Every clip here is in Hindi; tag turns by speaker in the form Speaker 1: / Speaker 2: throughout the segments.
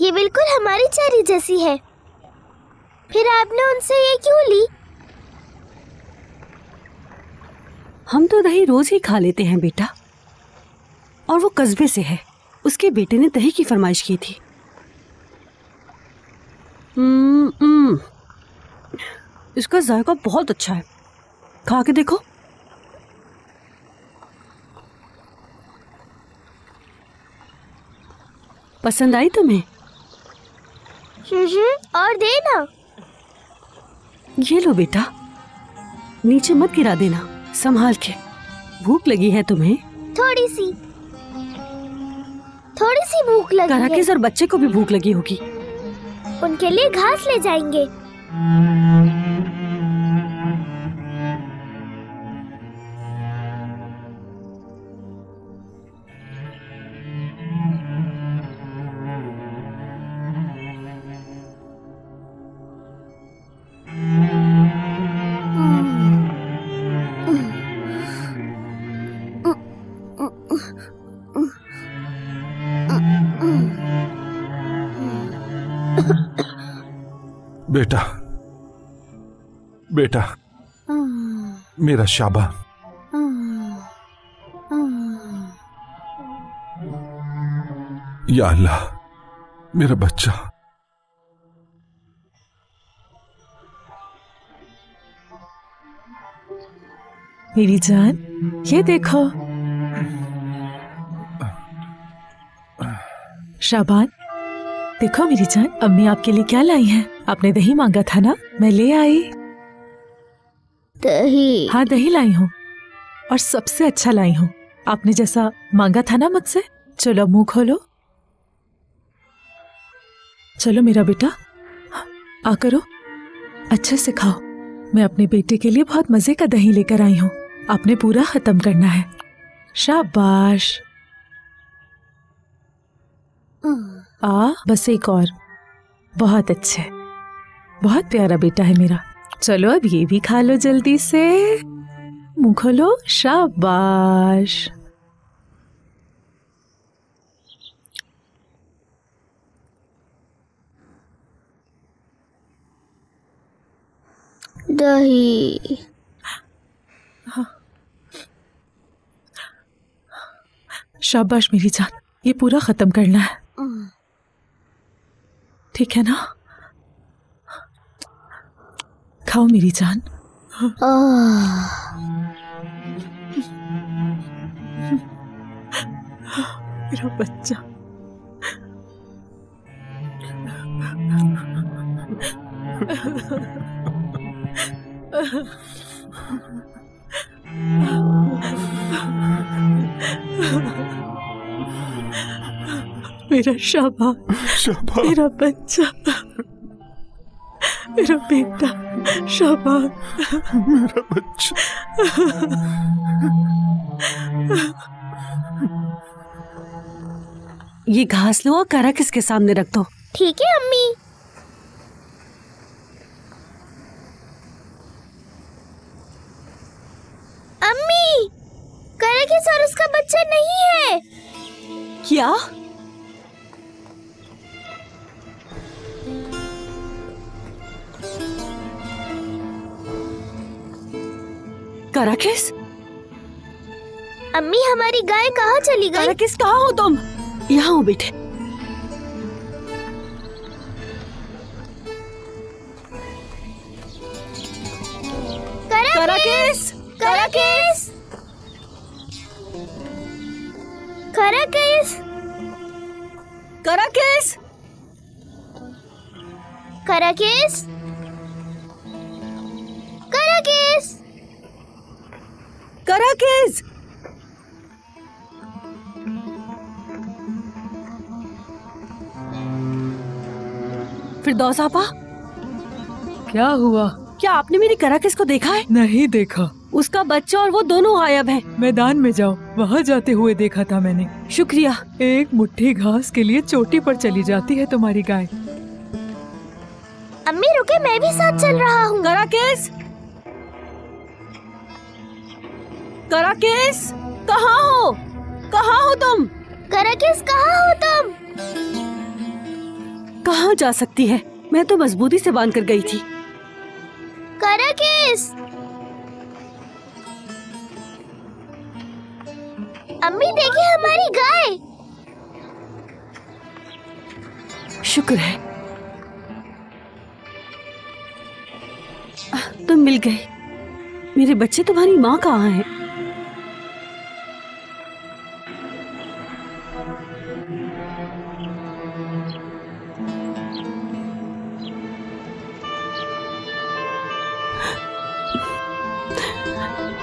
Speaker 1: ये बिल्कुल हमारी चेरी जैसी है। फिर आपने उनसे ये क्यों ली?
Speaker 2: हम तो दही रोज ही खा लेते हैं बेटा, और वो कस्बे से है। उसके बेटे ने दही की फरमाइश की थी। इसका जायका बहुत अच्छा है, खा के देखो। पसंद आई तुम्हें?
Speaker 1: और देना।
Speaker 2: ये लो बेटा, नीचे मत गिरा देना, संभाल के। भूख लगी है तुम्हें?
Speaker 1: थोड़ी सी भूख लगी है।
Speaker 2: कराकेस और बच्चे को भी भूख लगी होगी।
Speaker 1: उनके लिए घास ले जाएंगे।
Speaker 3: बेटा, बेटा, मेरा शाबा। या अल्लाह, मेरा बच्चा।
Speaker 4: मेरी जान, ये देखो। शाबान, देखो मेरी जान, अम्मी आपके लिए क्या लाई हैं। आपने दही मांगा था ना, मैं ले आई।
Speaker 1: दही?
Speaker 4: हाँ, दही लाई हूँ, और सबसे अच्छा लाई हूँ। आपने जैसा मांगा था ना मुझसे। चलो मुंह खोलो। चलो मेरा बेटा, आ करो, अच्छे से खाओ। मैं अपने बेटे के लिए बहुत मजे का दही लेकर आई हूँ। आपने पूरा खत्म करना है। शाबाश। बस एक और। बहुत अच्छे, बहुत प्यारा बेटा है मेरा। चलो अब ये भी खा लो जल्दी से। मुंह खोलो। शाबाश।
Speaker 1: दही।
Speaker 4: शाबाश मेरी जान, ये पूरा खत्म करना है, ठीक है ना? खाओ मेरी जान। मेरा बच्चा। मेरा शाबाश, मेरा बच्चा, मेरा बेटा, शाबाश,
Speaker 3: मेरा बच्चा।
Speaker 2: ये घास लो और कराकेस के सामने रख दो।
Speaker 1: ठीक है अम्मी। अम्मी, कराकेस और उसका बच्चा नहीं है।
Speaker 2: क्या? कराकेस?
Speaker 1: अम्मी, हमारी गाय कहाँ चली गई?
Speaker 2: कराकेस, कहाँ हो तुम? यहाँ हो बेटे। कराकेस!
Speaker 1: कराकेस! कराकेस!
Speaker 2: कराकेस!
Speaker 1: कराकेस! कराकेस!
Speaker 2: कराकेस! फिरदौस आपा,
Speaker 4: क्या हुआ?
Speaker 2: क्या आपने मेरी कराकेस को देखा है?
Speaker 4: नहीं देखा।
Speaker 2: उसका बच्चा और वो दोनों गायब हैं।
Speaker 4: मैदान में जाओ, वहाँ जाते हुए देखा था मैंने।
Speaker 2: शुक्रिया।
Speaker 4: एक मुट्ठी घास के लिए चोटी पर चली जाती है तुम्हारी गाय।
Speaker 1: अम्मी रुके, मैं भी साथ चल रहा हूँ।
Speaker 2: कराकेस! कराकेस, कहाँ हो? कहाँ हो तुम?
Speaker 1: कराकेस, कहाँ हो तुम?
Speaker 2: कहाँ जा सकती है? मैं तो मजबूती से बांध कर गई थी।
Speaker 1: कराकेस, अम्मी देखिए हमारी गाय।
Speaker 2: शुक्र है तुम मिल गए। मेरे बच्चे, तुम्हारी माँ कहाँ है?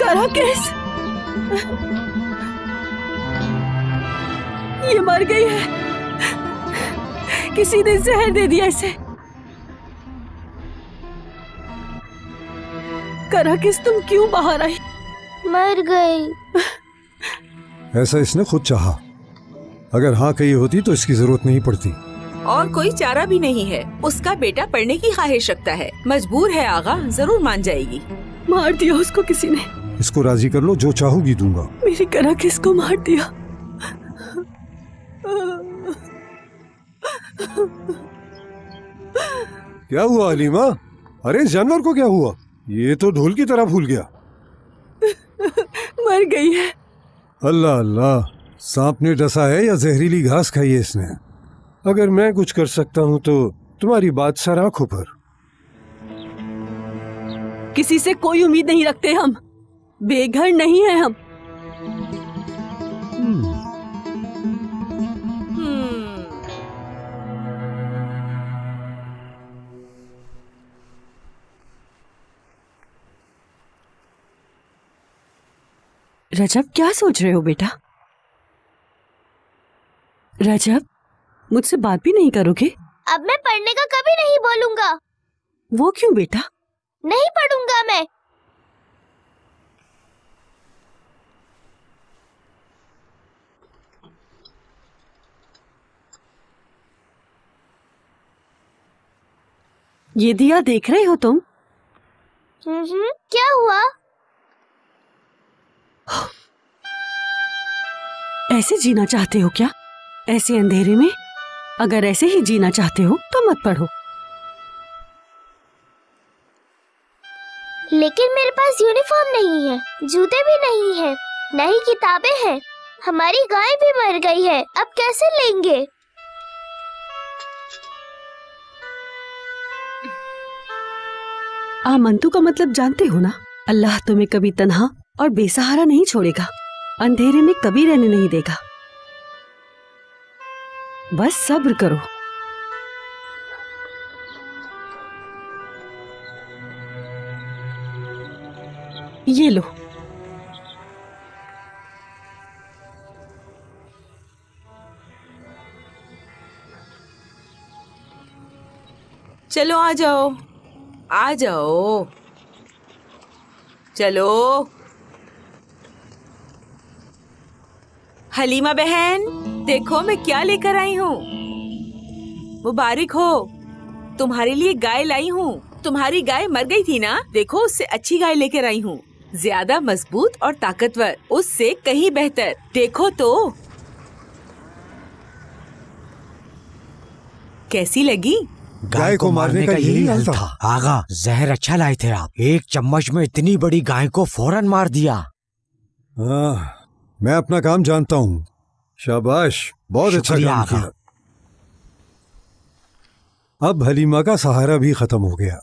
Speaker 2: कराकेस, ये मर गई है। किसी ने जहर दे दिया इसे। कराकेस, तुम क्यों बाहर आई?
Speaker 1: मर गई।
Speaker 5: ऐसा इसने खुद चाहा। अगर हाँ कही होती तो इसकी जरूरत नहीं पड़ती।
Speaker 6: और कोई चारा भी नहीं है। उसका बेटा पढ़ने की ख्वाहिश रखता है, मजबूर है आगा, जरूर मान जाएगी।
Speaker 2: मार दिया उसको किसी ने।
Speaker 5: इसको राजी कर लो, जो चाहूगी दूंगा।
Speaker 2: मेरी कराकेस को मार दिया।
Speaker 5: क्या हुआ हलीमा? अरे इस जानवर को क्या हुआ? ये तो धूल की तरह फूल गया।
Speaker 2: मर गई है।
Speaker 5: अल्लाह अल्लाह, सांप ने डसा है या जहरीली घास खाई है इसने? अगर मैं कुछ कर सकता हूँ तो तुम्हारी बात सर आंखों पर।
Speaker 2: किसी से कोई उम्मीद नहीं रखते हम। बेघर नहीं है हम। रजब, क्या सोच रहे हो बेटा? रजब, मुझसे बात भी नहीं करोगे?
Speaker 1: अब मैं पढ़ने का कभी नहीं बोलूंगा।
Speaker 2: वो क्यों बेटा?
Speaker 1: नहीं पढ़ूंगा मैं।
Speaker 2: ये दिया देख रहे हो तुम?
Speaker 1: क्या हुआ?
Speaker 2: ऐसे जीना चाहते हो क्या? ऐसे अंधेरे में? अगर ऐसे ही जीना चाहते हो तो मत पढ़ो।
Speaker 1: लेकिन मेरे पास यूनिफॉर्म नहीं है, जूते भी नहीं है, न ही किताबें हैं। हमारी गाय भी मर गई है, अब कैसे लेंगे?
Speaker 2: आमंतु का मतलब जानते हो ना? अल्लाह तुम्हें कभी तन्हा और बेसहारा नहीं छोड़ेगा, अंधेरे में कभी रहने नहीं देगा। बस सब्र करो। ये लो।
Speaker 6: चलो आ जाओ, आ जाओ, चलो। हलीमा बहन, देखो मैं क्या लेकर आई हूँ। मुबारक हो, तुम्हारे लिए गाय लाई हूँ। तुम्हारी गाय मर गई थी ना, देखो उससे अच्छी गाय लेकर आई हूँ, ज्यादा मजबूत और ताकतवर, उससे कहीं बेहतर। देखो तो कैसी लगी?
Speaker 5: गाय को मारने का यही हल था।
Speaker 7: आगा, जहर अच्छा लाए थे आप। एक चम्मच में इतनी बड़ी गाय को फौरन मार दिया।
Speaker 5: मैं अपना काम जानता हूँ। शाबाश, बहुत अच्छा काम किया। अब हलीमा का सहारा भी खत्म हो गया।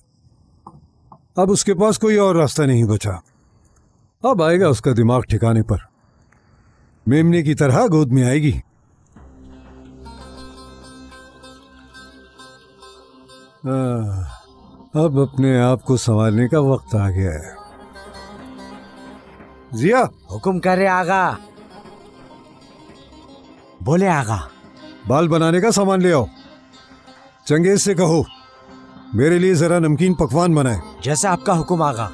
Speaker 5: अब उसके पास कोई और रास्ता नहीं बचा। अब आएगा उसका दिमाग ठिकाने पर, मेमने की तरह गोद में आएगी। अब अपने आप को संभालने का वक्त आ गया है। जिया,
Speaker 7: हुक्म करे आगा। बोले आगा।
Speaker 5: बाल बनाने का सामान ले आओ। चंगेज से कहो मेरे लिए जरा नमकीन पकवान बनाए।
Speaker 7: जैसा आपका हुक्म आगा।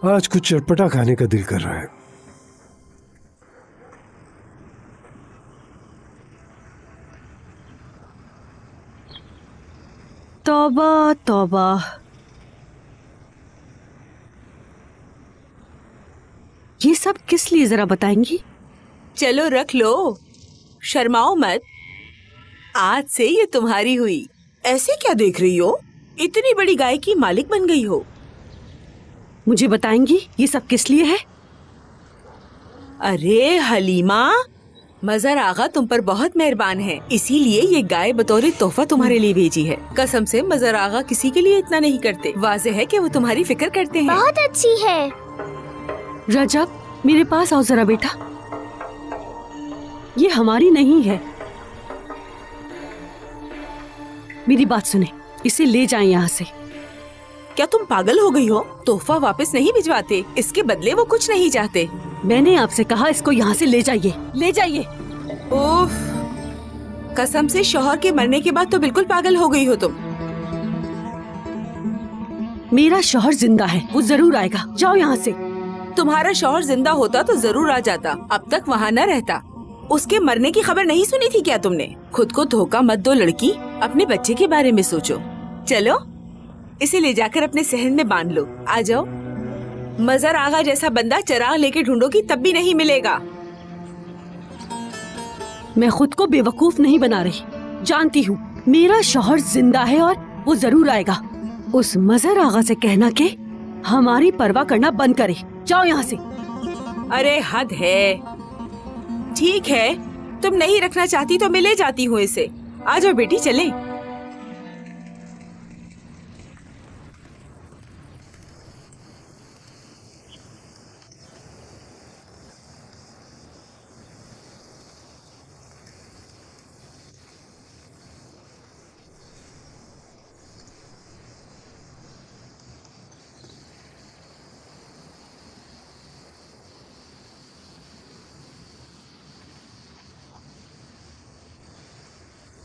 Speaker 5: आज कुछ चटपटा खाने का दिल कर रहा है।
Speaker 2: तौबा तौबा, ये सब किस लिए जरा बताएंगी?
Speaker 6: चलो रख लो, शर्माओ मत। आज से ये तुम्हारी हुई। ऐसे क्या देख रही हो? इतनी बड़ी गाय की मालिक बन गई हो।
Speaker 2: मुझे बताएंगी ये सब किस लिए है?
Speaker 6: अरे हलीमा, मजहर आगा तुम पर बहुत मेहरबान है, इसीलिए ये गाय बतौर तोहफा तुम्हारे लिए भेजी है। कसम से मजहर आगा किसी के लिए इतना नहीं करते। वाज़ेह है कि वो तुम्हारी फिक्र करते हैं।
Speaker 1: बहुत अच्छी है।
Speaker 2: रजब, मेरे पास आओ जरा बेटा। ये हमारी नहीं है। मेरी बात सुने, इसे ले जाएं यहाँ से।
Speaker 6: क्या तुम पागल हो गई हो? तोहफा वापस नहीं भिजवाते, इसके बदले वो कुछ नहीं चाहते।
Speaker 2: मैंने आपसे कहा इसको यहाँ से ले जाइए, ले जाइए।
Speaker 6: उफ, कसम से शौहर के मरने के बाद तो बिल्कुल पागल हो गई हो तुम।
Speaker 2: मेरा शौहर जिंदा है, वो जरूर आएगा। जाओ यहाँ से।
Speaker 6: तुम्हारा शौहर जिंदा होता तो जरूर आ जाता, अब तक वहाँ न रहता। उसके मरने की खबर नहीं सुनी थी क्या तुमने? खुद को धोखा मत दो लड़की, अपने बच्चे के बारे में सोचो। चलो इसे ले जाकर अपने सहन में बांध लो। आ जाओ। मजहर आगा जैसा बंदा चिराग लेके ढूंढोगी तब भी नहीं मिलेगा।
Speaker 2: मैं खुद को बेवकूफ नहीं बना रही, जानती हूँ मेरा शौहर जिंदा है और वो जरूर आएगा। उस मजहर आगा से कहना के हमारी परवाह करना बंद करे। जाओ यहाँ से।
Speaker 6: अरे हद है। ठीक है, तुम नहीं रखना चाहती तो मैं ले जाती हूँ इसे। आ जाओ बेटी, चलें।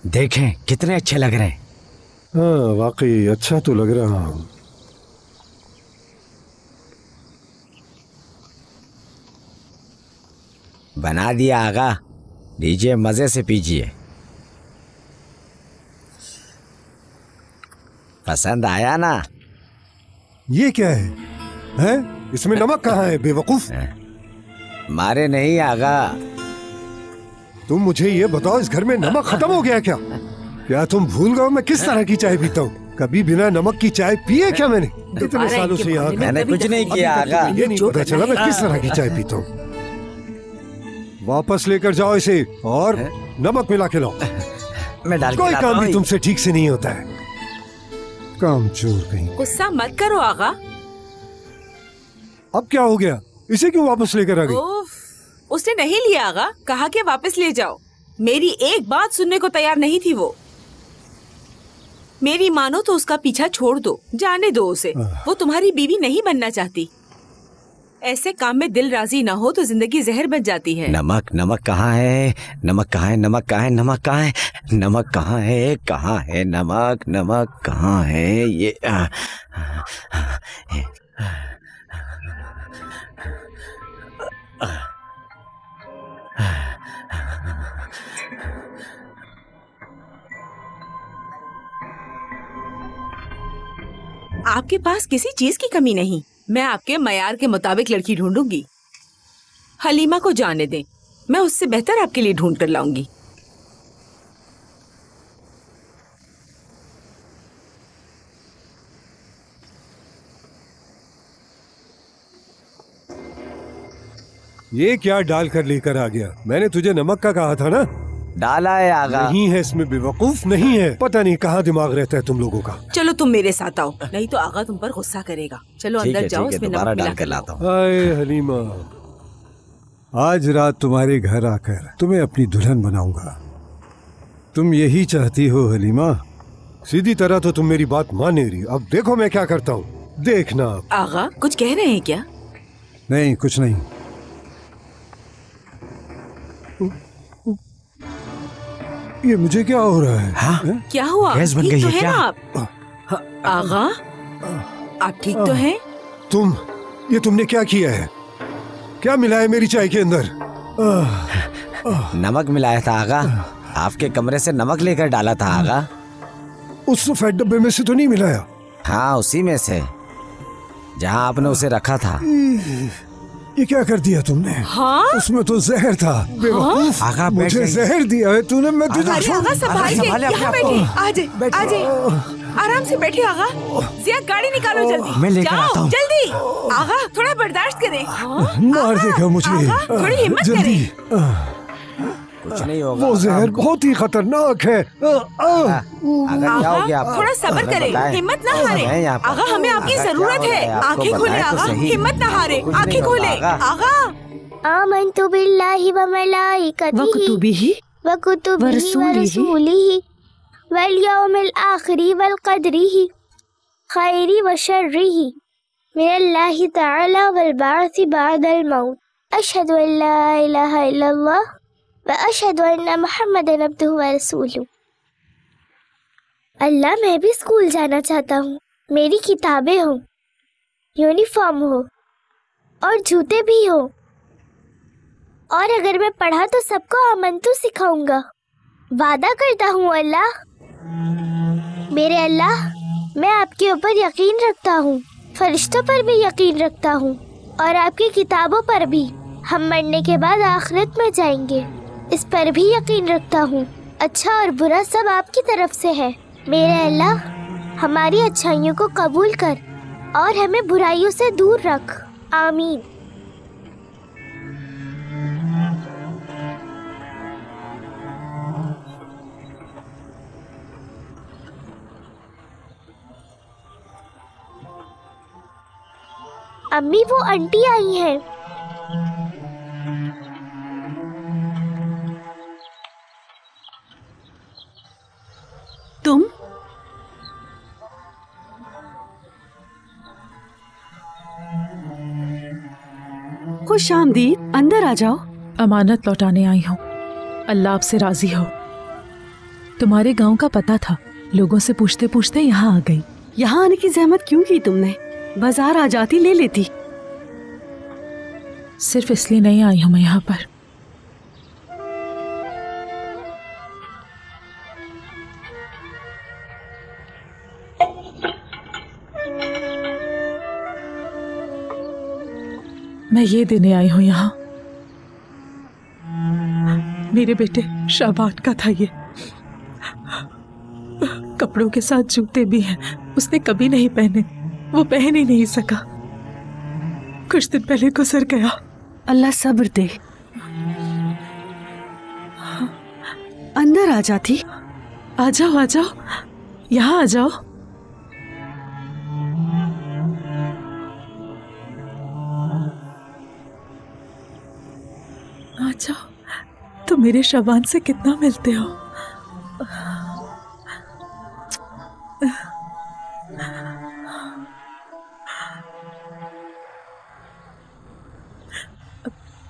Speaker 7: देखें कितने अच्छे लग रहे हैं।
Speaker 5: हाँ वाकई अच्छा तो लग रहा हूँ।
Speaker 7: बना दिया आगा, लीजिए मजे से पीजिए। पसंद आया ना?
Speaker 5: ये क्या है? हैं? इसमें नमक कहाँ है बेवकूफ?
Speaker 7: मारे नहीं आगा।
Speaker 5: तुम मुझे ये बताओ, इस घर में नमक खत्म हो गया क्या? क्या तुम भूल गए मैं किस तरह की चाय पीता हूँ? कभी बिना नमक की चाय पी है क्या मैंने? इतने सालों से यहाँ
Speaker 7: मैंने कुछ नहीं किया आगा।
Speaker 5: ये नहीं पता चला मैं किस तरह की चाय पीता हूँ। वापस लेकर जाओ इसे और नमक मिला के लाओ।
Speaker 7: मैं डाल
Speaker 5: कोई काम भी तुमसे ठीक से नहीं होता है। काम चोर कहीं।
Speaker 6: गुस्सा मत करो आगा।
Speaker 5: अब क्या हो गया? इसे क्यों वापस लेकर आ गई?
Speaker 6: उसने नहीं लिया आगा, कहा कि वापस ले जाओ। मेरी एक बात सुनने को तैयार नहीं थी वो। मेरी मानो तो उसका पीछा छोड़ दो, जाने दो उसे। वो तुम्हारी बीवी नहीं बनना चाहती। ऐसे काम में दिल राजी ना हो तो जिंदगी जहर बन जाती है।
Speaker 7: नमक नमक कहाँ है? नमक कहाँ है? नमक कहाँ है? नमक कहाँ है? नमक कहाँ है? कहाँ है नमक? नमक कहाँ है? ये
Speaker 6: आपके पास किसी चीज की कमी नहीं। मैं आपके मयार के मुताबिक लड़की ढूंढूंगी। हलीमा को जाने दें, मैं उससे बेहतर आपके लिए ढूंढ कर लाऊंगी।
Speaker 5: ये क्या डाल कर लेकर आ गया? मैंने तुझे नमक का कहा था ना।
Speaker 7: डाला है आगा।
Speaker 5: नहीं है इसमें बेवकूफ, नहीं है। पता नहीं कहाँ दिमाग रहता है तुम लोगों का।
Speaker 6: चलो तुम मेरे साथ आओ, नहीं तो आगा तुम पर गुस्सा करेगा। चलो अंदर जाओ, इसमें नमक मिला कर लाता हूँ।
Speaker 5: हाय हलीमा, आज रात तुम्हारे घर आकर तुम्हें अपनी दुल्हन बनाऊंगा। तुम यही चाहती हो हलीमा? सीधी तरह तो तुम मेरी बात मान नहीं रही। अब देखो मैं क्या करता हूँ, देखना।
Speaker 6: आगा कुछ कह रहे हैं क्या?
Speaker 5: नहीं कुछ नहीं। ये मुझे क्या हो रहा है?
Speaker 7: हाँ?
Speaker 6: क्या हुआ?
Speaker 7: गैस बन गई
Speaker 6: तो
Speaker 7: है क्या?
Speaker 6: आप आगा, आप ठीक तो हैं?
Speaker 5: ये तुमने क्या किया है? क्या मिला है मेरी चाय के अंदर?
Speaker 7: नमक मिलाया था आगा। आपके कमरे से नमक लेकर डाला था आगा।
Speaker 5: उस सफेद डब्बे में से तो नहीं मिलाया?
Speaker 7: हाँ उसी में से, जहाँ आपने उसे रखा था।
Speaker 5: ये क्या कर दिया तुमने?
Speaker 6: हाँ?
Speaker 5: उसमें तो जहर था। बेवकूफ।
Speaker 7: आगा, बैठ
Speaker 5: मुझे
Speaker 7: जाइए।
Speaker 5: जहर दिया है तूने। मैं तुझे
Speaker 6: अरे आगा संभाल के,
Speaker 7: संभाले अपने
Speaker 6: यहाँ
Speaker 7: आप को।
Speaker 6: बैठिए, आ जाइए, आराम से बैठिए आगा। जिया गाड़ी निकालो जल्दी।
Speaker 7: मैं लेकर आता हूँ।
Speaker 6: जल्दी आगा, थोड़ा बर्दाश्त करें।
Speaker 5: मार देगा मुझे।
Speaker 6: आगा, थोड़ी हिम्मत
Speaker 5: जल्दी।
Speaker 7: कुछ नहीं होगा।
Speaker 5: वो जहर बहुत ही खतरनाक है।
Speaker 7: अगर क्या हो गया आपको?
Speaker 6: थोड़ा सब्र
Speaker 7: हमें
Speaker 6: करें,
Speaker 7: बताएं।
Speaker 6: हिम्मत ना
Speaker 7: मैं
Speaker 6: हारे।
Speaker 7: यहाँ पर।
Speaker 6: आगा हमें आपकी
Speaker 7: आगा, क्या
Speaker 6: जरूरत
Speaker 7: हो रहा
Speaker 6: है।
Speaker 7: है? आपको
Speaker 6: आंखें खोले
Speaker 7: बताएं तो
Speaker 6: आगा,
Speaker 7: सही।
Speaker 6: हिम्मत ना हारे,
Speaker 7: कुछ नहीं
Speaker 6: आंखें खोले
Speaker 7: होगा, आगा।
Speaker 6: आगा।
Speaker 1: आमन्तु बिल्लाहि व मलाइकतिहि
Speaker 2: वकुतुबिही
Speaker 1: व कुतुबिहि व रसूलिहि वल यौमिल आखिरि वल क़द्रिहि खैरि व शर्रिहि मिनल्लाहि तआला वल बाअसी बअदल मौत। अशहदु अन ला इलाहा इल्लल्लाह व अशहदु अन्ना मुहम्मदन अब्दुहु व रसूलुहु। अल्लाह, मैं भी स्कूल जाना चाहता हूँ। मेरी किताबें हो, यूनिफॉर्म हो और जूते भी हो। और अगर मैं पढ़ा तो सबको आमंतु सिखाऊंगा। वादा करता हूँ अल्लाह। मेरे अल्लाह, मैं आपके ऊपर यकीन रखता हूँ, फरिश्तों पर भी यकीन रखता हूँ और आपकी किताबों पर भी। हम मरने के बाद आखिरत में जाएंगे, इस पर भी यकीन रखता हूँ। अच्छा और बुरा सब आपकी तरफ से है। मेरे अल्लाह, हमारी अच्छाइयों को कबूल कर और हमें बुराइयों से दूर रख। आमीन। अम्मी, वो आंटी आई हैं।
Speaker 2: तुम? खुश आमदीद, अंदर आ जाओ।
Speaker 4: अमानत लौटाने आई हूँ। अल्लाह आपसे राजी हो। तुम्हारे गांव का पता था, लोगों से पूछते पूछते यहाँ आ गई।
Speaker 2: यहाँ आने की जहमत क्यों की तुमने? बाजार आ जाती, ले लेती।
Speaker 4: सिर्फ इसलिए नहीं आई हूँ मैं यहाँ पर। मैं ये देने आई हूँ यहाँ। मेरे बेटे शाबान का था ये। कपड़ों के साथ जूते भी हैं, उसने कभी नहीं पहने, वो पहन ही नहीं सका। कुछ दिन पहले गुजर गया।
Speaker 2: अल्लाह सब्र दे। अंदर आ जाती।
Speaker 4: आ जाओ, आ जाओ, यहाँ आ जाओ। आ जाओ। तुम मेरे शबान से कितना मिलते हो।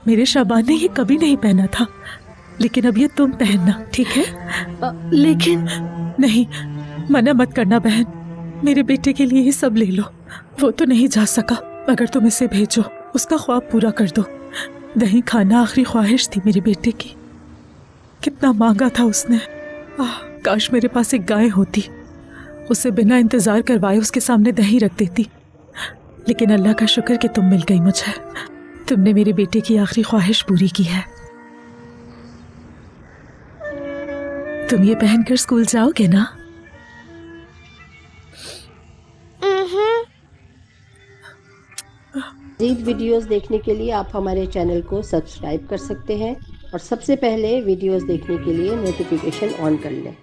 Speaker 4: मेरे शाबान ने ये कभी नहीं पहना था, लेकिन अब ये तुम पहनना, ठीक है?
Speaker 2: लेकिन
Speaker 4: नहीं, मना मत करना बहन। मेरे बेटे के लिए ही सब ले लो। वो तो नहीं जा सका, मगर तुम इसे भेजो, उसका ख्वाब पूरा कर दो। दही खाना आखिरी ख्वाहिश थी मेरे बेटे की। कितना मांगा था उसने। काश मेरे पास एक गाय होती, उसे बिना इंतजार करवाए उसके सामने दही रख देती। लेकिन अल्लाह का शुक्र कि तुम मिल गई मुझे। तुमने मेरे बेटे की आखिरी ख्वाहिश पूरी की है। तुम ये पहनकर स्कूल जाओगे ना?
Speaker 8: मज़ीद वीडियोस देखने के लिए आप हमारे चैनल को सब्सक्राइब कर सकते हैं और सबसे पहले वीडियोस देखने के लिए नोटिफिकेशन ऑन कर लें।